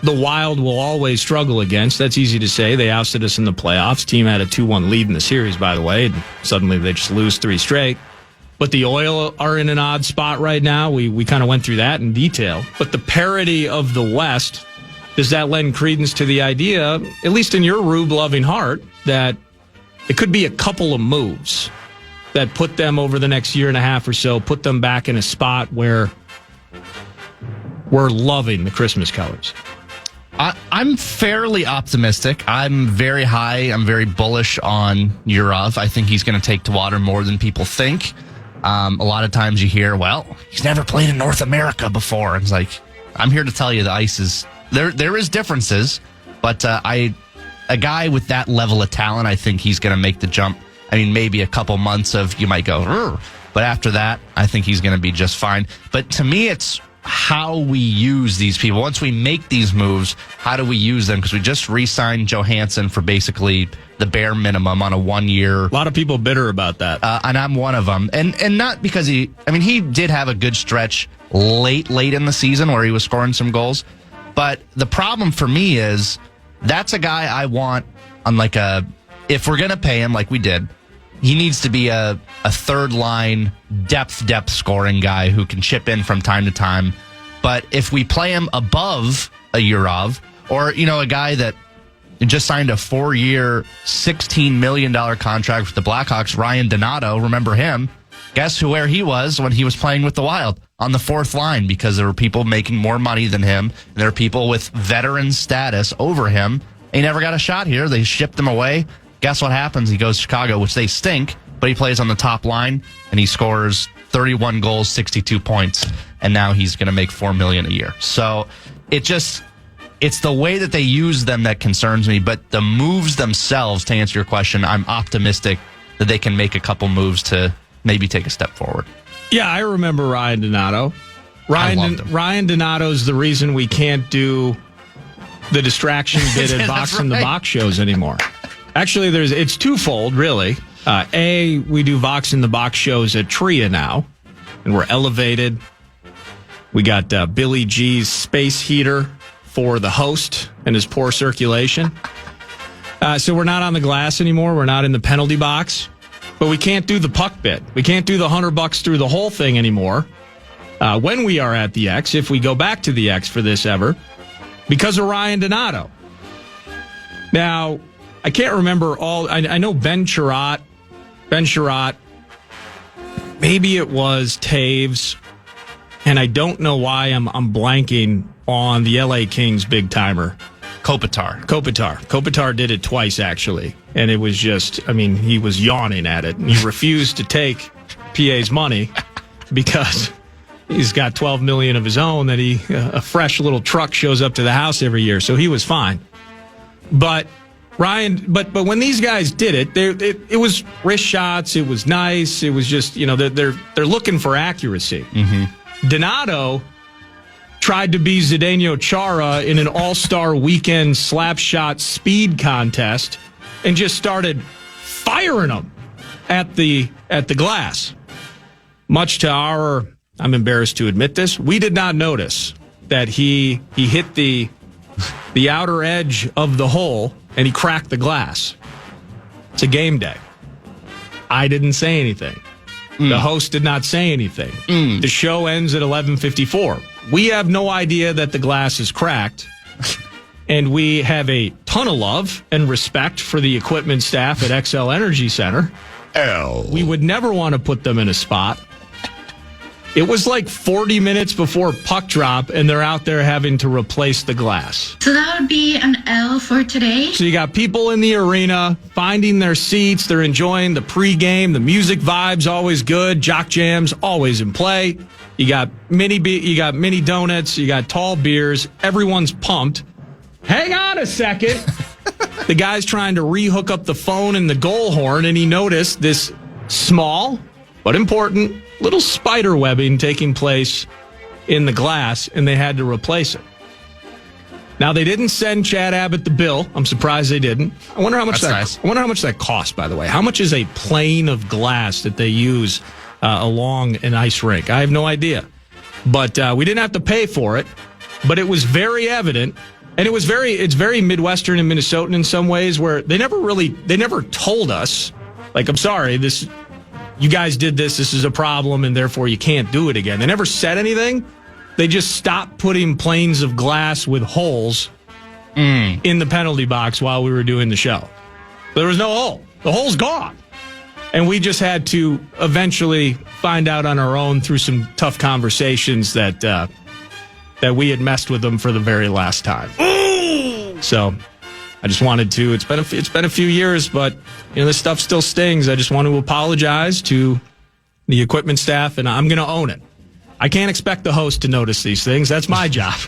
the Wild will always struggle against. That's easy to say. They ousted us in the playoffs. Team had a 2-1 lead in the series, by the way, and suddenly they just lose 3 straight. But the Oil are in an odd spot right now. We kind of went through that in detail. But the parity of the West, does that lend credence to the idea, at least in your Rube-loving heart, that it could be a couple of moves that put them over the next year and a half or so, put them back in a spot where we're loving the Christmas colors? I'm fairly optimistic. I'm very high. I'm very bullish on Yurov. I think he's going to take to water more than people think. A lot of times you hear, well, he's never played in North America before. It's like, I'm here to tell you the ice is there is differences, but a guy with that level of talent, I think he's going to make the jump. I mean, maybe a couple months of you might go, "Rrr," but after that, I think he's going to be just fine. But to me, it's how we use these people. Once we make these moves, how do we use them? Because we just re-signed Johansson for basically the bare minimum on a 1-year. A lot of people bitter about that. And I'm one of them. And not because he did have a good stretch late in the season where he was scoring some goals. But the problem for me is that's a guy I want on if we're going to pay him like we did, he needs to be a third line depth scoring guy who can chip in from time to time. But if we play him above a Yurov or, a guy that just signed a 4-year, $16 million contract with the Blackhawks, Ryan Donato, remember him? Guess where he was when he was playing with the Wild? On the 4th line, because there were people making more money than him. And there are people with veteran status over him. He never got a shot here. They shipped him away. Guess what happens? He goes to Chicago, which they stink, but he plays on the top line, and he scores 31 goals, 62 points, and now he's going to make $4 million a year. So it's the way that they use them that concerns me, but the moves themselves, to answer your question, I'm optimistic that they can make a couple moves to maybe take a step forward. Yeah, I remember Ryan Donato. Ryan Donato's the reason we can't do the distraction bit at Box in the Box shows anymore. Actually, it's twofold, really. We do Vox in the Box shows at Tria now, and we're elevated. We got Billy G's space heater for the host and his poor circulation. So we're not on the glass anymore. We're not in the penalty box. But we can't do the puck bit. We can't do the $100 through the whole thing anymore when we are at the X, if we go back to the X for this ever, because of Ryan Donato. Now, I can't remember all. I know Ben Sherratt, maybe it was Taves, and I don't know why I'm blanking on the LA Kings big timer. Kopitar did it twice, actually, and it was just, he was yawning at it, and he refused to take PA's money because he's got $12 million of his own that a fresh little truck shows up to the house every year, so he was fine. But Ryan, but when these guys did it, it was wrist shots. It was nice. It was just, they're looking for accuracy. Mm-hmm. Donato tried to be Zdeno Chara in an all-star weekend slap shot speed contest and just started firing them at the glass. Much to our, I'm embarrassed to admit this, we did not notice that he hit the outer edge of the hole and he cracked the glass. It's a game day. I didn't say anything. The host did not say anything. The show ends at 11:54. We have no idea that the glass is cracked, and we have a ton of love and respect for the equipment staff at XL Energy Center. We would never want to put them in a spot. It was like 40 minutes before puck drop, and they're out there having to replace the glass. So that would be an L for today. So you got people in the arena finding their seats. They're enjoying the pregame. The music vibe's always good. Jock jams always in play. You got mini donuts. You got tall beers. Everyone's pumped. Hang on a second. The guy's trying to rehook up the phone and the goal horn, and he noticed this small but important little spider webbing taking place in the glass, and they had to replace it. Now, they didn't send Chad Abbott the bill. I'm surprised they didn't. I wonder how much that cost, by the way. How much is a plane of glass that they use along an ice rink? I have no idea. But we didn't have to pay for it. But it was very evident And it's very Midwestern and Minnesotan in some ways, where they never told us, like, I'm sorry, you guys did this is a problem, and therefore you can't do it again. They never said anything. They just stopped putting planes of glass with holes in the penalty box while we were doing the show. There was no hole. The hole's gone. And we just had to eventually find out on our own through some tough conversations that we had messed with them for the very last time. So I just wanted to. It's been a few years, but this stuff still stings. I just want to apologize to the equipment staff, and I'm going to own it. I can't expect the host to notice these things. That's my job.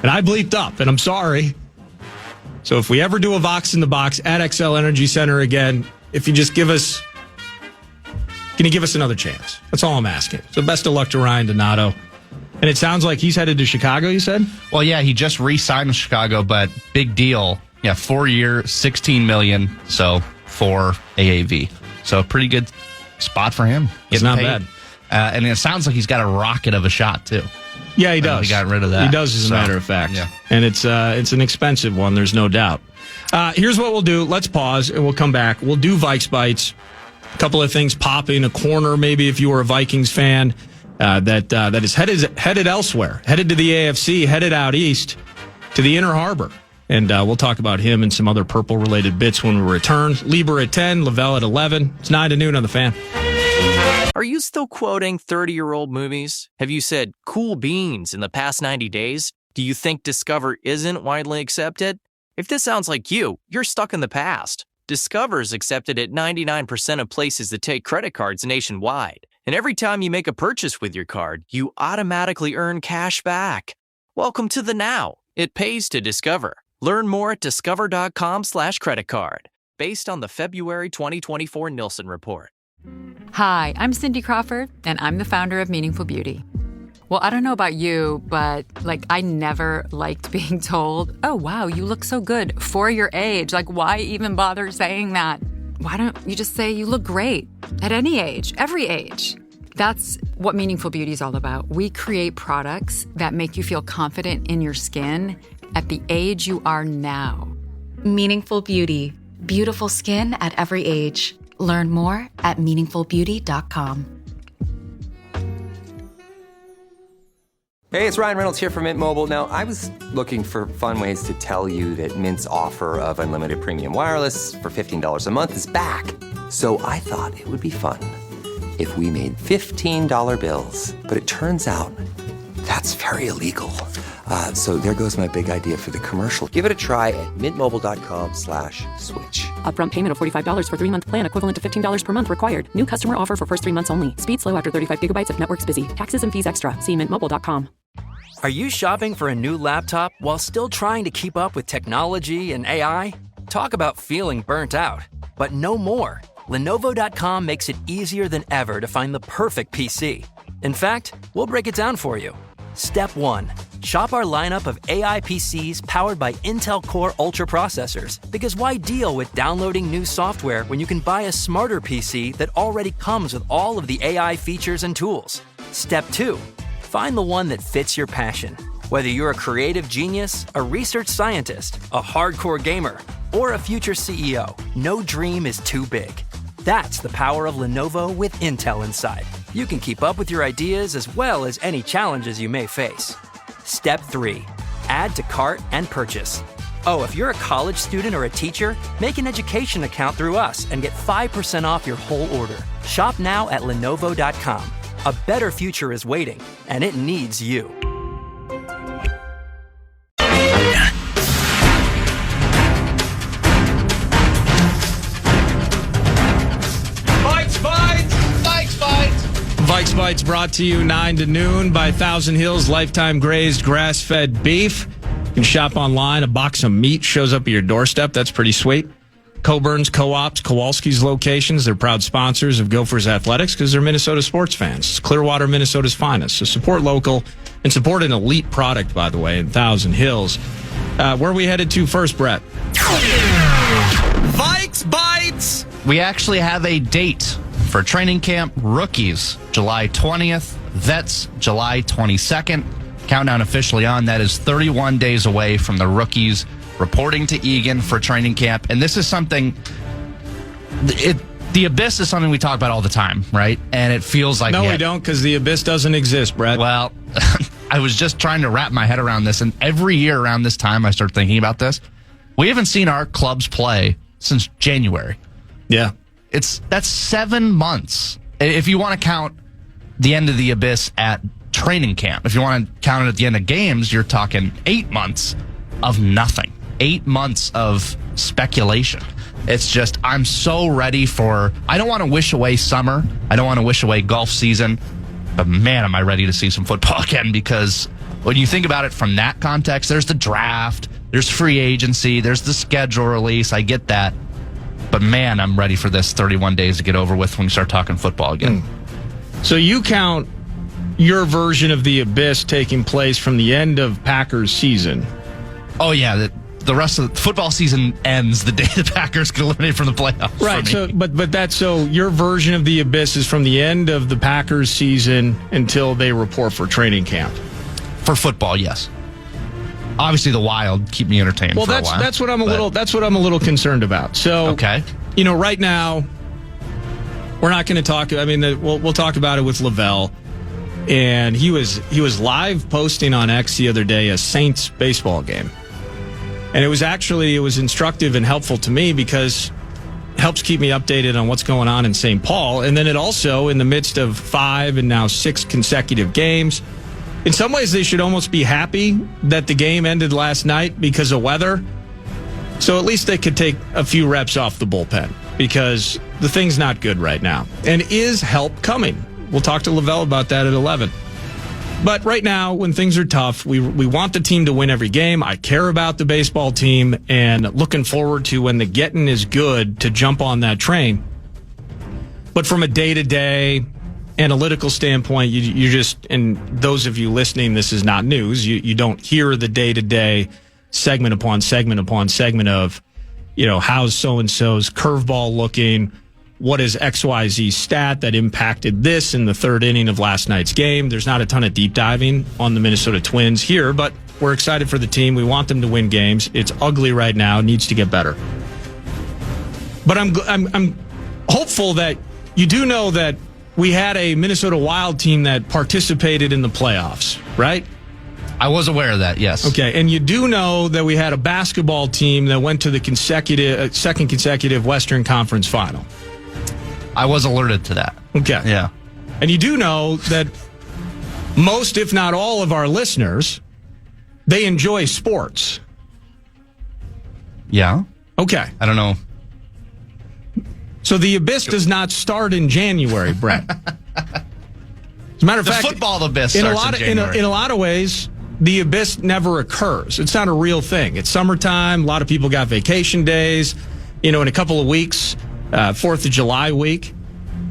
And I bleeped up, and I'm sorry. So if we ever do a Vox in the Box at XL Energy Center again, if you just can you give us another chance? That's all I'm asking. So best of luck to Ryan Donato. And it sounds like he's headed to Chicago, you said? Well, yeah, he just re-signed with Chicago, but big deal. Yeah, 4 year, $16 million, so for AAV. So a pretty good spot for him. It's not bad. And it sounds like he's got a rocket of a shot, too. Yeah, he does. He got rid of that. He does, as a matter of fact. Yeah. And it's an expensive one, there's no doubt. Here's what we'll do. Let's pause, and we'll come back. We'll do Vikes Bites. A couple of things popping, a corner maybe if you were a Vikings fan that is headed elsewhere, headed to the AFC, headed out east to the Inner Harbor. And we'll talk about him and some other Purple-related bits when we return. Lieber at 10, Lavelle at 11. It's 9 to noon on the Fan. Are you still quoting 30-year-old movies? Have you said cool beans in the past 90 days? Do you think Discover isn't widely accepted? If this sounds like you, you're stuck in the past. Discover is accepted at 99% of places that take credit cards nationwide. And every time you make a purchase with your card, you automatically earn cash back. Welcome to the now. It pays to Discover. Learn more at discover.com/creditcard, based on the February 2024 Nielsen report. Hi, I'm Cindy Crawford, and I'm the founder of Meaningful Beauty. Well, I don't know about you, but I never liked being told, oh, wow, you look so good for your age. Why even bother saying that? Why don't you just say you look great at any age, every age? That's what Meaningful Beauty is all about. We create products that make you feel confident in your skin at the age you are now. Meaningful Beauty. Beautiful skin at every age. Learn more at meaningfulbeauty.com. Hey, it's Ryan Reynolds here from Mint Mobile. Now, I was looking for fun ways to tell you that Mint's offer of unlimited premium wireless for $15 a month is back. So I thought it would be fun if we made $15 bills. But it turns out that's very illegal. So there goes my big idea for the commercial. Give it a try at mintmobile.com/switch. Upfront payment of $45 for 3-month plan, equivalent to $15 per month required. New customer offer for first 3 months only. Speed slow after 35 gigabytes if network's busy. Taxes and fees extra. See mintmobile.com. Are you shopping for a new laptop while still trying to keep up with technology and AI? Talk about feeling burnt out. But no more. Lenovo.com makes it easier than ever to find the perfect PC. In fact, we'll break it down for you. Step 1. Shop our lineup of AI PCs powered by Intel Core Ultra processors. Because why deal with downloading new software when you can buy a smarter PC that already comes with all of the AI features and tools? Step 2. Find the one that fits your passion. Whether you're a creative genius, a research scientist, a hardcore gamer, or a future CEO, no dream is too big. That's the power of Lenovo with Intel inside. You can keep up with your ideas as well as any challenges you may face. Step 3. Add to cart and purchase. Oh, if you're a college student or a teacher, make an education account through us and get 5% off your whole order. Shop now at Lenovo.com. A better future is waiting, and it needs you. Vikes Bites brought to you 9 to noon by Thousand Hills Lifetime Grazed Grass-Fed Beef. You can shop online. A box of meat shows up at your doorstep. That's pretty sweet. Coburn's, Co-ops, Kowalski's locations. They're proud sponsors of Gophers Athletics because they're Minnesota sports fans. It's Clearwater, Minnesota's finest. So support local and support an elite product, by the way, in Thousand Hills. Where are we headed to first, Brett? Vikes Bites! We actually have a date for training camp rookies, July 20th. Vets, July 22nd. countdown officially on. That is 31 days away from the rookies reporting to Egan for training camp. And this is something, the Abyss is something we talk about all the time, right? And it feels like... No, we don't, because the Abyss doesn't exist, Brett. Well, I was just trying to wrap my head around this, and every year around this time I start thinking about this. We haven't seen our clubs play since January. Yeah. That's 7 months. If you want to count the end of the Abyss at training camp, if you want to count it at the end of games, you're talking 8 months of nothing. 8 months of speculation. It's just, I'm so ready for... I don't want to wish away summer. I don't want to wish away golf season. But man, am I ready to see some football again, because when you think about it from that context, there's the draft, there's free agency, there's the schedule release. I get that. But man, I'm ready for this 31 days to get over with when we start talking football again. So you count your version of the Abyss taking place from the end of Packers season. Oh, yeah. The rest of the football season ends the day the Packers get eliminated from the playoffs. Right. So, but that's so your version of the Abyss is from the end of the Packers season until they report for training camp. For football, yes. Obviously, the Wild keep me entertained. Well, for a while, that's what I'm a little concerned about. So, okay, right now we're not going to talk. I mean, we'll talk about it with Lavelle, and he was live posting on X the other day a Saints baseball game. And it was instructive and helpful to me because it helps keep me updated on what's going on in St. Paul. And then it also, in the midst of 5 and now 6 consecutive games, in some ways they should almost be happy that the game ended last night because of weather. So at least they could take a few reps off the bullpen because the thing's not good right now. And is help coming? We'll talk to Lavelle about that at 11. But right now, when things are tough, we want the team to win every game. I care about the baseball team and looking forward to when the getting is good to jump on that train. But from a day-to-day analytical standpoint, you just, and those of you listening, this is not news. You don't hear the day-to-day segment upon segment upon segment of, how's so-and-so's curveball looking? What is XYZ stat that impacted this in the third inning of last night's game? There's not a ton of deep diving on the Minnesota Twins here, but we're excited for the team. We want them to win games. It's ugly right now. It needs to get better. But I'm hopeful that you do know that we had a Minnesota Wild team that participated in the playoffs, right? I was aware of that, yes. Okay, and you do know that we had a basketball team that went to the second consecutive Western Conference Final. I was alerted to that. Okay. Yeah. And you do know that most, if not all, of our listeners, they enjoy sports. Yeah. Okay. I don't know. So the Abyss does not start in January, Brett. As a matter of fact, the football Abyss starts in January. In a lot of ways, the Abyss never occurs. It's not a real thing. It's summertime. A lot of people got vacation days. In a couple of weeks, 4th of July week,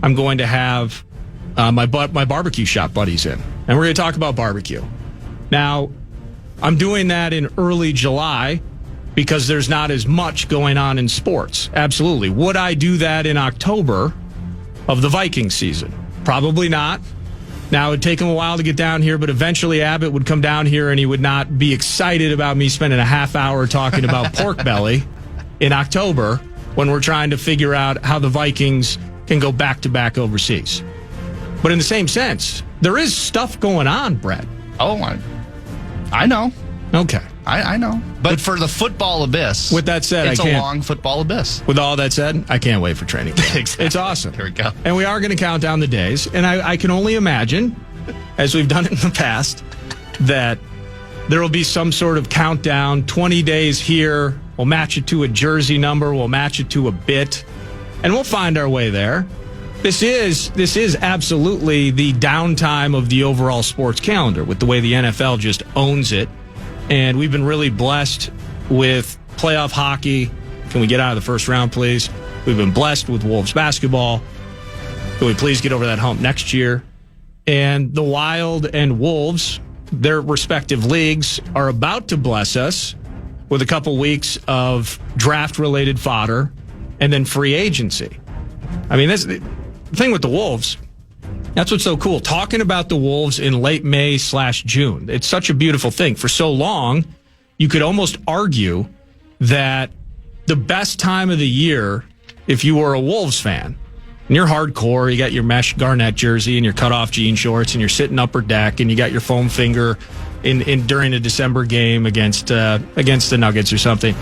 I'm going to have my barbecue shop buddies in. And we're going to talk about barbecue. Now, I'm doing that in early July because there's not as much going on in sports. Absolutely. Would I do that in October of the Vikings season? Probably not. Now, it would take him a while to get down here, but eventually Abbott would come down here and he would not be excited about me spending a half hour talking about pork belly in October when we're trying to figure out how the Vikings can go back-to-back overseas. But in the same sense, there is stuff going on, Brett. Oh, I know. Okay. I know. But for the football Abyss, with that said, it's a long football Abyss. With all that said, I can't wait for training camp. Exactly. It's awesome. Here we go. And we are going to count down the days. And I can only imagine, as we've done it in the past, that there will be some sort of countdown, 20 days here. We'll match it to a jersey number. We'll match it to a bit. And we'll find our way there. This is absolutely the downtime of the overall sports calendar with the way the NFL just owns it. And we've been really blessed with playoff hockey. Can we get out of the first round, please? We've been blessed with Wolves basketball. Can we please get over that hump next year? And the Wild and Wolves, their respective leagues, are about to bless us with a couple weeks of draft-related fodder and then free agency. I mean, the thing with the Wolves, That's what's so cool. Talking about the Wolves in late May/June. It's such a beautiful thing. For so long, you could almost argue that the best time of the year, if you were a Wolves fan, and you're hardcore, you got your mesh Garnett jersey and your cutoff jean shorts, and you're sitting upper deck, and you got your foam finger in during a December game against the Nuggets or something.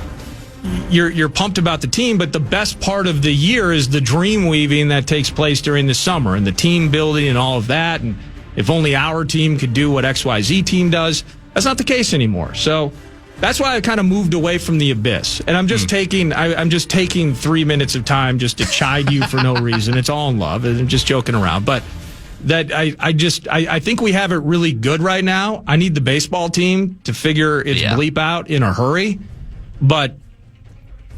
You're pumped about the team, but the best part of the year is the dream weaving that takes place during the summer and the team building and all of that. And if only our team could do what XYZ team does, that's not the case anymore. So that's why I kind of moved away from the abyss. And I'm just I'm just taking 3 minutes of time just to chide you for no reason. It's all in love. I'm just joking around. But that I think we have it really good right now. I need the baseball team to figure its bleep out in a hurry. But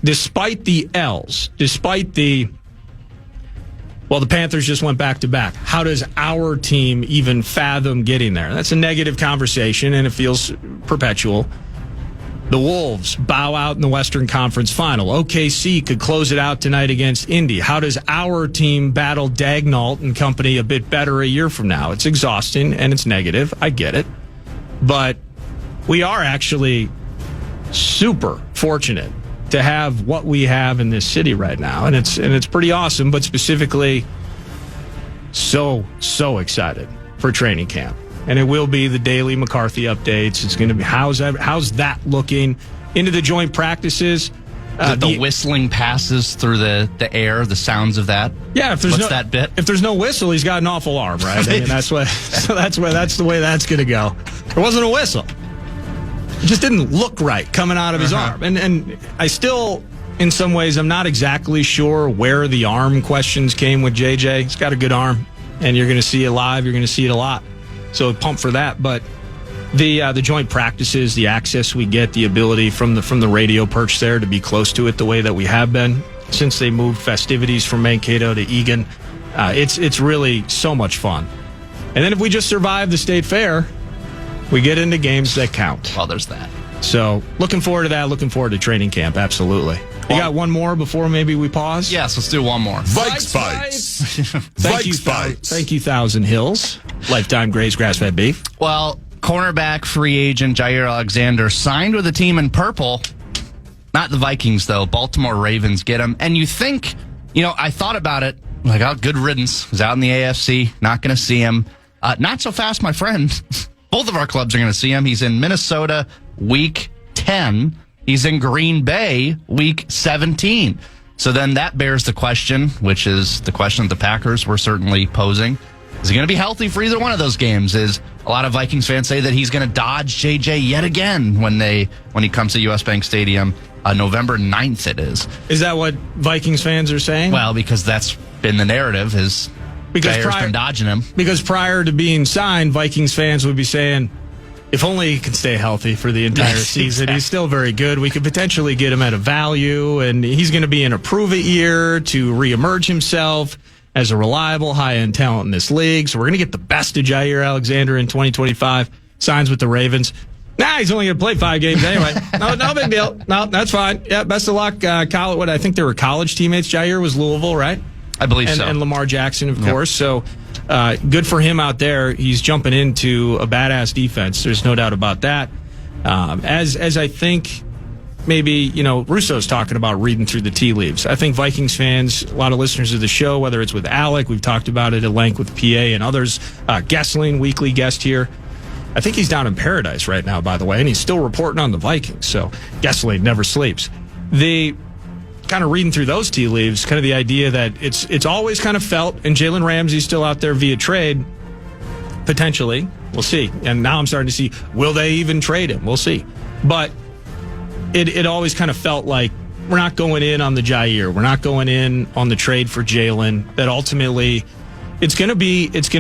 despite the L's, despite the Panthers just went back-to-back. How does our team even fathom getting there? That's a negative conversation, and it feels perpetual. The Wolves bow out in the Western Conference Final. OKC could close it out tonight against Indy. How does our team battle Daignault and company a bit better a year from now? It's exhausting, and it's negative. I get it. But we are actually super fortunate to have what we have in this city right now, and it's pretty awesome. But specifically, so excited for training camp, and it will be the daily McCarthy updates. It's going to be how's that looking into the joint practices. The whistling passes through the air, the sounds of that. Yeah, if there's that bit? If there's no whistle, he's got an awful arm, right? I mean, that's the way that's going to go. There wasn't a whistle. It just didn't look right coming out of his arm. And I still, in some ways, I'm not exactly sure where the arm questions came with JJ. He's got a good arm, and you're going to see it live. You're going to see it a lot. So pump for that. But the joint practices, the access we get, the ability from the radio perch there to be close to it the way that we have been since they moved festivities from Mankato to Eagan, it's really so much fun. And then if we just survive the state fair, we get into games that count. Well, there's that. So looking forward to that. Looking forward to training camp. Absolutely. You got one more before maybe we pause? Yes, let's do one more. Vikes Bites. Vikes Bites. Thank you, Thousand Hills. Lifetime Graze grass-fed beef. Well, cornerback free agent Jair Alexander signed with a team in purple. Not the Vikings, though. Baltimore Ravens get him. And you think, I thought about it. Like, oh, good riddance. He's out in the AFC. Not going to see him. Not so fast, my friend. Both of our clubs are going to see him. He's in Minnesota week 10. He's in Green Bay week 17. So then that bears the question, which is the question that the Packers were certainly posing. Is he going to be healthy for either one of those games? A lot of Vikings fans say that he's going to dodge JJ yet again when he comes to US Bank Stadium. November 9th it is. Is that what Vikings fans are saying? Well, because that's been the narrative, Jair's been dodging him. Because prior to being signed, Vikings fans would be saying, if only he can stay healthy for the entire season. Exactly. He's still very good. We could potentially get him at a value, and he's going to be in a prove-it year to reemerge himself as a reliable, high-end talent in this league. So we're going to get the best of Jair Alexander in 2025. Signs with the Ravens. He's only going to play 5 games anyway. No big deal. No, that's fine. Yeah, best of luck. I think they were college teammates. Jair was Louisville, right? I believe so. And Lamar Jackson, of course. So good for him out there. He's jumping into a badass defense. There's no doubt about that. As I think maybe, Russo's talking about reading through the tea leaves. I think Vikings fans, a lot of listeners of the show, whether it's with Alec, we've talked about it at length with PA and others, Gessling, weekly guest here. I think he's down in paradise right now, by the way, and he's still reporting on the Vikings. So Gessling never sleeps. Kind of reading through those tea leaves, kind of the idea that it's always kind of felt, and Jalen Ramsey's still out there via trade, potentially. We'll see. And now I'm starting to see, will they even trade him? We'll see. But it always kind of felt like we're not going in on the Jair. We're not going in on the trade for Jalen. That ultimately it's going to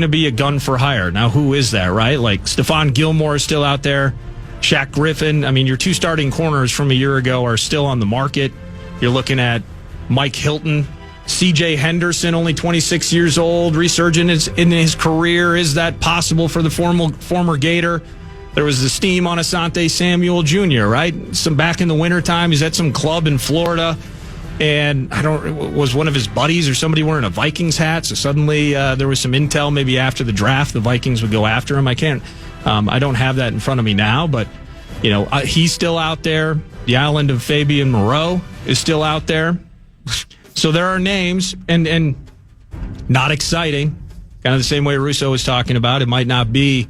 be a gun for hire. Now, who is that, right? Like Stephon Gilmore is still out there. Shaq Griffin. I mean, your 2 starting corners from a year ago are still on the market. You're looking at Mike Hilton, C.J. Henderson, only 26 years old, resurgent in his career. Is that possible for the former Gator? There was the steam on Asante Samuel Jr., right? Some back in the wintertime. He's at some club in Florida. And was one of his buddies or somebody wearing a Vikings hat? So suddenly there was some intel maybe after the draft the Vikings would go after him. I don't have that in front of me now, but he's still out there. The island of Fabian Moreau is still out there. So there are names, and not exciting. Kind of the same way Russo was talking about. It might not be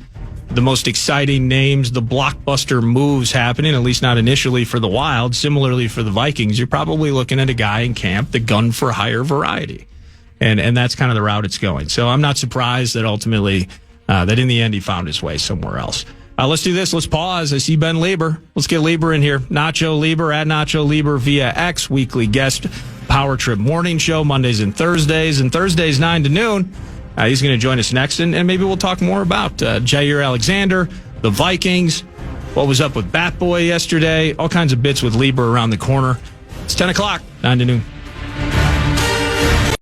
the most exciting names, the blockbuster moves happening, at least not initially for the Wild. Similarly for the Vikings, you're probably looking at a guy in camp, the gun for hire variety. And that's kind of the route it's going. So I'm not surprised that ultimately, that in the end he found his way somewhere else. Let's do this. Let's pause. I see Ben Lieber. Let's get Lieber in here. Nacho Lieber at Nacho Lieber via X, weekly guest Power Trip morning show, Mondays and Thursdays. And Thursdays, 9 to noon. He's going to join us next, and maybe we'll talk more about Jair Alexander, the Vikings, what was up with Bat Boy yesterday, all kinds of bits with Lieber around the corner. It's 10 o'clock, 9 to noon.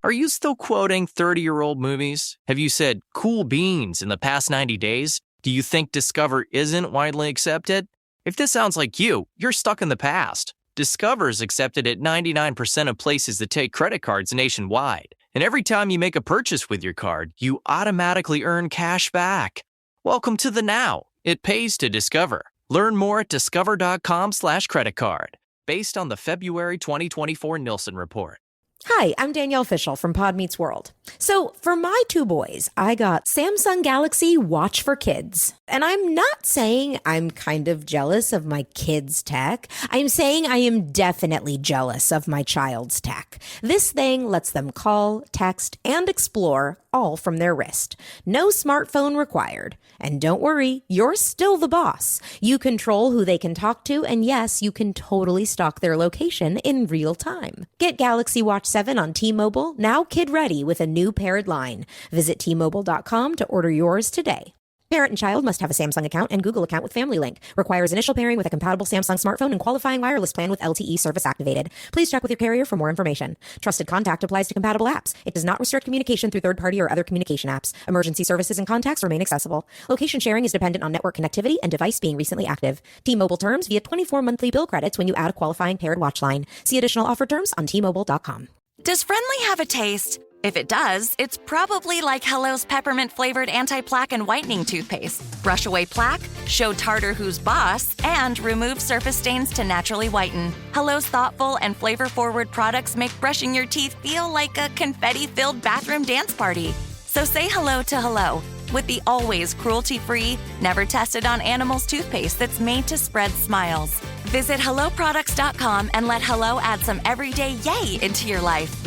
Are you still quoting 30-year-old movies? Have you said cool beans in the past 90 days? Do you think Discover isn't widely accepted? If this sounds like you, you're stuck in the past. Discover is accepted at 99% of places that take credit cards nationwide. And every time you make a purchase with your card, you automatically earn cash back. Welcome to the now. It pays to Discover. Learn more at discover.com/creditcard, based on the February 2024 Nielsen report. Hi, I'm Danielle Fishel from Pod Meets World. So for my two boys, I got Samsung Galaxy Watch for Kids. And I'm not saying I'm kind of jealous of my kids' tech. I'm saying I am definitely jealous of my child's tech. This thing lets them call, text, and explore all from their wrist. No smartphone required. And don't worry, you're still the boss. You control who they can talk to, and yes, you can totally stalk their location in real time. Get Galaxy Watch 7 on T-Mobile, now kid-ready with a new paired line. Visit T-Mobile.com to order yours today. Parent and child must have a Samsung account and Google account with Family Link. Requires initial pairing with a compatible Samsung smartphone and qualifying wireless plan with LTE service activated. Please check with your carrier for more information. Trusted contact applies to compatible apps. It does not restrict communication through third-party or other communication apps. Emergency services and contacts remain accessible. Location sharing is dependent on network connectivity and device being recently active. T-Mobile terms via 24 monthly bill credits when you add a qualifying paired watch line. See additional offer terms on T-Mobile.com. Does Friendly have a taste? If it does, it's probably like Hello's peppermint-flavored anti-plaque and whitening toothpaste. Brush away plaque, show tartar who's boss, and remove surface stains to naturally whiten. Hello's thoughtful and flavor-forward products make brushing your teeth feel like a confetti-filled bathroom dance party. So say hello to Hello with the always cruelty-free, never-tested-on-animals toothpaste that's made to spread smiles. Visit HelloProducts.com and let Hello add some everyday yay into your life.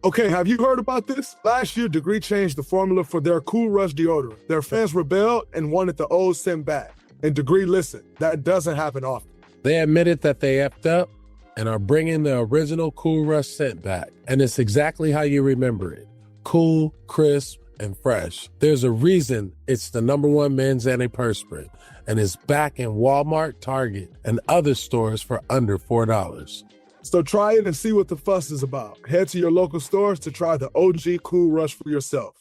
Okay, have you heard about this? Last year, Degree changed the formula for their Cool Rush deodorant. Their fans rebelled and wanted the old scent back. And Degree listened. That doesn't happen often. They admitted that they effed up and are bringing the original Cool Rush scent back. And it's exactly how you remember it. Cool, crisp, and fresh. There's a reason it's the #1 men's antiperspirant. And it's back in Walmart, Target, and other stores for under $4. So try it and see what the fuss is about. Head to your local stores to try the OG Cool Rush for yourself.